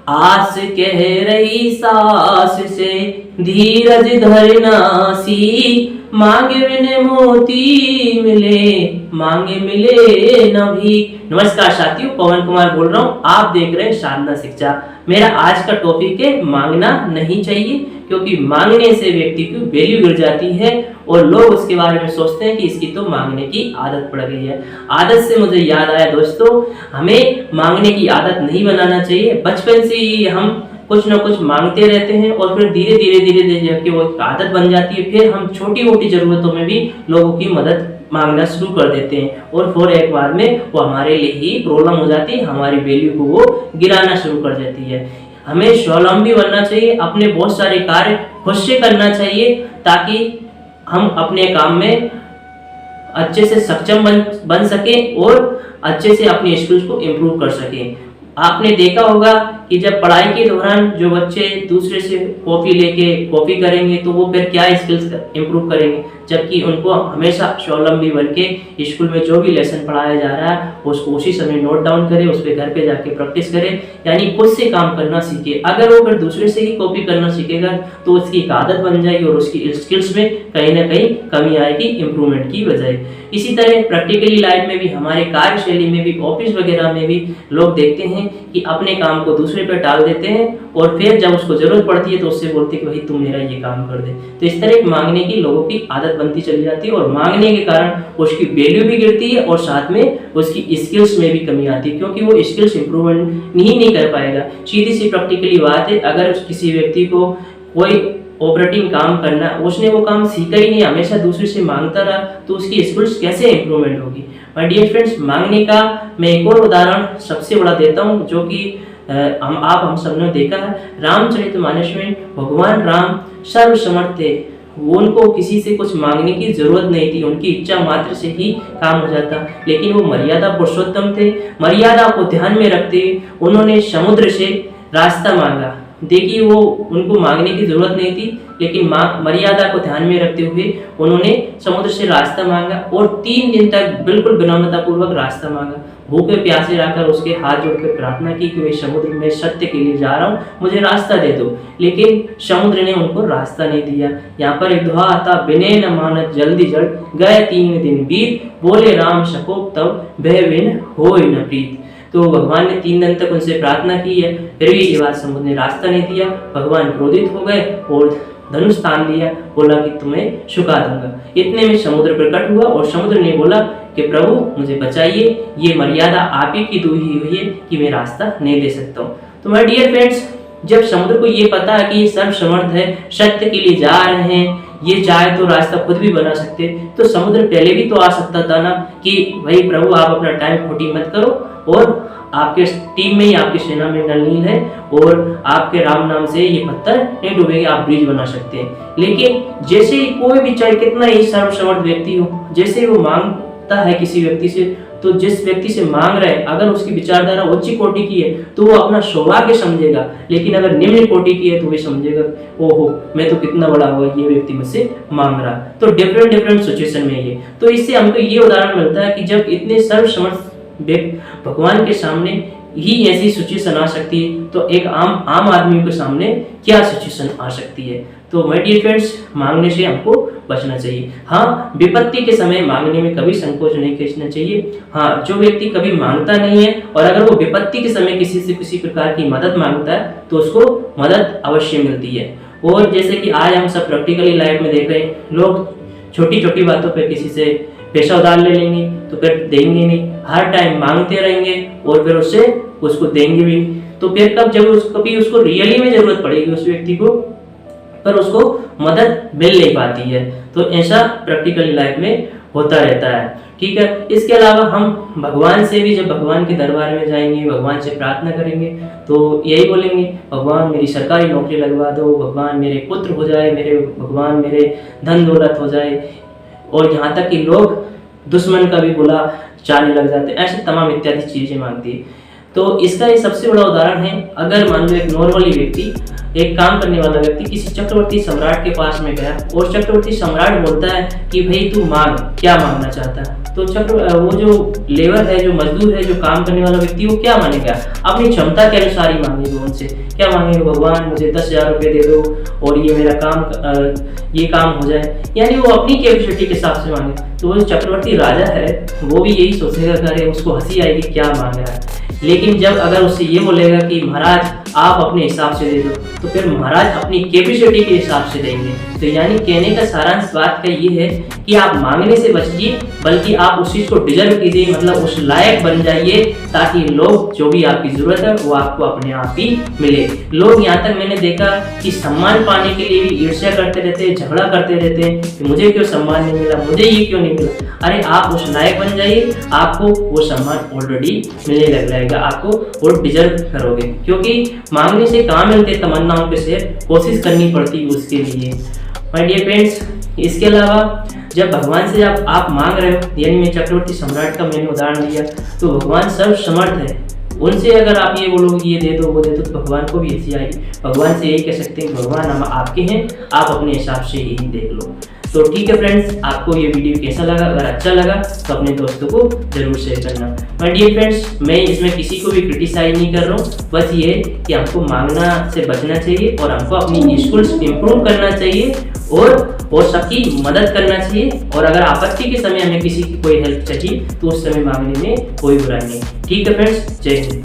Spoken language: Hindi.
आस कह रही सास से धीरज धरना सी, मांगे बिन मोती मिले मांगे मिले न भी। नमस्कार साथियों, पवन कुमार बोल रहा हूँ। आप देख रहे हैं साधना शिक्षा। मेरा आज का टॉपिक है मांगना नहीं चाहिए, क्योंकि मांगने से व्यक्ति की वैल्यू गिर जाती है और लोग उसके बारे में सोचते हैं कि इसकी तो मांगने की आदत पड़ गई है। आदत से मुझे याद आया दोस्तों, हमें मांगने की आदत नहीं बनाना चाहिए। बचपन से ही हम कुछ ना कुछ मांगते रहते हैं और फिर धीरे धीरे जाके वो एक आदत बन जाती है। फिर हम छोटी मोटी जरूरतों में भी लोगों की मदद मांगना शुरू कर देते हैं और फिर एक बार में वो हमारे लिए ही प्रॉब्लम हो जाती है, हमारी वैल्यू को वो गिराना शुरू कर देती है। हमें स्वावलंबी बनना चाहिए, अपने बहुत सारे कार्य खुद से करना चाहिए ताकि हम अपने काम में अच्छे से सक्षम बन सके और अच्छे से अपनी स्किल्स को इम्प्रूव कर सकें। आपने देखा होगा कि जब पढ़ाई के दौरान जो बच्चे दूसरे से कॉपी लेके कॉपी करेंगे तो वो फिर क्या स्किल्स इम्प्रूव करेंगे, जबकि उनको हमेशा स्वावलंबी बन के स्कूल में जो भी लेसन पढ़ाया जा रहा है उसको उसी समय नोट डाउन करे, उस पर घर पे जाके प्रैक्टिस करे, यानी खुद से काम करना सीखे। अगर वो फिर दूसरे से ही कॉपी करना सीखेगा तो उसकी एक आदत बन जाएगी और उसकी स्किल्स में कहीं ना कहीं कमी आएगी इम्प्रूवमेंट की बजाय। इसी तरह प्रैक्टिकली लाइफ में भी, हमारे कार्यशैली में भी, ऑफिस वगैरह में भी लोग देखते हैं कि अपने काम को दूसरे पे टाल देते हैं और फिर जब उसको जरूरत पड़ती है तो उससे बोलते हैं कि भाई तुम मेरा ये काम कर दे। तो इस तरह मांगने की लोगों की आदत बनती चली जाती है और मांगने के कारण उसकी वैल्यू भी गिरती है और साथ में उसकी स्किल्स में भी कमी आती है, क्योंकि वो स्किल्स इंप्रूवमेंट नहीं कर पाएगा। सीधी सी प्रैक्टिकली बात है, अगर किसी व्यक्ति को कोई ऑपरेटिंग काम करना, उसने वो काम सीखा ही नहीं, हमेशा दूसरे से मांगता रहा, तो उसकी स्किल्स कैसे इंप्रूवमेंट होगी। माय डियर फ्रेंड्स, मांगने का मैं एक और उदाहरण सबसे बड़ा देता हूँ, जो कि हम सबने देखा है। रामचरितमानस में भगवान राम सर्वसमर्थ थे, उनको किसी से कुछ मांगने की जरूरत नहीं थी, उनकी इच्छा मात्र से ही काम हो जाता। लेकिन वो मर्यादा पुरुषोत्तम थे, मर्यादा को ध्यान में रखते उन्होंने समुद्र से रास्ता मांगा। देखिए, वो उनको मांगने की जरूरत नहीं थी, लेकिन मर्यादा को ध्यान में रखते हुए उन्होंने समुद्र से रास्ता मांगा और 3 दिन तक बिल्कुल विनम्रता पूर्वक रास्ता मांगा। भूखे प्यासे रहकर उसके हाथ जोड़कर प्रार्थना की कि मैं समुद्र में सत्य के लिए जा रहा हूँ, मुझे रास्ता दे दो। लेकिन समुद्र ने उनको रास्ता नहीं दिया। यहाँ पर एक दोहा आता, विनय न मानत जल्दी जड़, गए 3 दिन बीत, बोले राम सकोप तब भय विन होय न प्रीत। तो भगवान ने 3 दिन तक उनसे प्रार्थना की है, फिर भी ये बात समुद्र ने रास्ता नहीं दिया। भगवान क्रोधित हो गए और धनुष तान दिया, बोला कि तुम्हें झुका दूंगा। इतने में समुद्र प्रकट हुआ और समुद्र ने बोला कि प्रभु मुझे बचाइए, ये मर्यादा आप ही की दी हुई है कि मैं रास्ता नहीं दे सकता हूँ। तो माय डियर फ्रेंड्स, जब समुद्र को ये पता है कि ये सर्वसमर्थ है, सत्य के लिए जा रहे हैं, ये चाहे तो रास्ता खुद भी बना सकते, तो समुद्र पहले भी तो आ सकता था ना कि भाई प्रभु आप अपना टाइम खोटी मत करो और आपके टीम में ही, आपकी सेना में नल नील है और आपके राम नाम से ये पत्थर नहीं डूबेंगे, आप ब्रिज बना सकते हैं। लेकिन जैसे ही कोई भी, चाहे कितना ही सर्वसमर्थ व्यक्ति हो, जैसे ही वो मांगता है किसी व्यक्ति से, तो जिस व्यक्ति से मांग रहे हैं अगर उसकी विचारधारा उच्च कोटि की है तो वो अपना सौभाग्य समझेगा, लेकिन अगर निम्न कोटि की है तो वे समझेगा ओहो मैं तो कितना बड़ा हुआ, ये व्यक्ति मुझसे मांग रहा। तो डिफरेंट सिचुएशन में ये, तो इससे हमको ये उदाहरण मिलता है कि जब इतने सर्वसमर्थ भगवान के सामने ही ऐसी सिचुएशन आ सकती है, तो एक आम आदमी के सामने क्या सिचुएशन आ सकती है। तो माय डियर फ्रेंड्स, मांगने से हमको बचना चाहिए। हाँ, विपत्ति के समय मांगने में कभी संकोच नहीं करना चाहिए। हाँ, जो व्यक्ति कभी मांगता नहीं है और अगर वो विपत्ति के समय किसी से किसी प्रकार की मदद मांगता है तो उसको मदद अवश्य मिलती है। और जैसे कि आज हम सब प्रैक्टिकली लाइफ में देख रहे हैं, लोग छोटी छोटी बातों पर किसी से पैसा उधार ले लेंगे तो फिर देंगे नहीं, हर टाइम मांगते रहेंगे और फिर उसको देंगे भी, तो फिर कभी उसको रियली में जरूरत पड़ेगी उस व्यक्ति को, पर उसको मदद मिल नहीं पाती है। तो ऐसा प्रैक्टिकल लाइफ में होता रहता है। ठीक है, इसके अलावा हम भगवान से भी, जब भगवान के दरबार में जाएंगे, भगवान से प्रार्थना करेंगे तो यही बोलेंगे, भगवान मेरी सरकारी नौकरी लगवा दो, भगवान मेरे पुत्र हो जाए, भगवान मेरे धन दौलत हो जाए, और यहाँ तक कि लोग दुश्मन का भी बुला चाहने लग जाते हैं। ऐसे तमाम इत्यादि चीजें मांगती है। तो इसका ये सबसे बड़ा उदाहरण है, अगर मान लो एक नॉर्मली व्यक्ति, एक काम करने वाला व्यक्ति किसी चक्रवर्ती सम्राट के पास में गया और चक्रवर्ती सम्राट बोलता है कि भाई तू मांग, क्या मांगना चाहता है। तो वो जो लेबर है, जो मजदूर है, जो काम करने वाला व्यक्ति, वो क्या मानेगा? अपनी क्षमता के अनुसार ही मांगेगा उनसे। क्या मांगेगा? भगवान मुझे 10,000 रुपये दे दो और ये मेरा ये काम हो जाए, यानी वो अपनी कैपेसिटी के हिसाब से मांगे। तो वो जो चक्रवर्ती राजा है वो भी यही सोचेगा, करे उसको हंसी आएगी क्या मांग रहा है। लेकिन जब अगर उससे ये बोलेगा कि महाराज आप अपने हिसाब से दे दो, तो फिर महाराज अपनी कैपेसिटी के हिसाब से देंगे। तो यानी कहने का सारांश बात का ये है कि आप मांगने से बचिए, बल्कि आप उस चीज को डिजर्व कीजिए, मतलब उस लायक बन जाइए, ताकि लोग जो भी आपकी जरूरत है वो आपको अपने आप ही मिले। लोग यहाँ तक मैंने देखा कि सम्मान पाने के लिए भी ईर्ष्या करते रहते हैं, झगड़ा करते रहते हैं कि मुझे क्यों सम्मान नहीं मिला, मुझे ये क्यों नहीं मिला। अरे आप उस लायक बन जाइए, आपको वो सम्मान ऑलरेडी मिलने लग जाएगा, आपको वो डिजर्व करोगे। क्योंकि मांगने से कहाँ मिलते तमन्नाओं के शेर, कोशिश करनी पड़ती है उसके लिए। माय डियर फ्रेंड्स, इसके अलावा जब भगवान से आप मांग रहे हो, यानी मैं चक्रवर्ती सम्राट का मैंने उदाहरण दिया, तो भगवान सर्वसमर्थ है। उनसे अगर आप ये बोलोगे ये दे दो वो दे दो, तो भगवान को भी हंसी आएगी। भगवान से यही कह सकते हैं भगवान हम आपके हैं, आप अपने हिसाब से ही देख लो। तो ठीक है फ्रेंड्स, आपको ये वीडियो कैसा लगा? अगर अच्छा लगा तो अपने दोस्तों को जरूर शेयर करना। माय डियर फ्रेंड्स, मैं इसमें किसी को भी क्रिटिसाइज नहीं कर रहा हूँ, बस ये है कि हमको मांगना से बचना चाहिए और हमको अपनी स्किल्स इंप्रूव करना चाहिए और सबकी मदद करना चाहिए। और अगर आपत्ति के समय हमें किसी की कोई हेल्प चाहिए तो उस समय मांगने में कोई बुराई नहीं। ठीक है फ्रेंड्स, जय हिंद।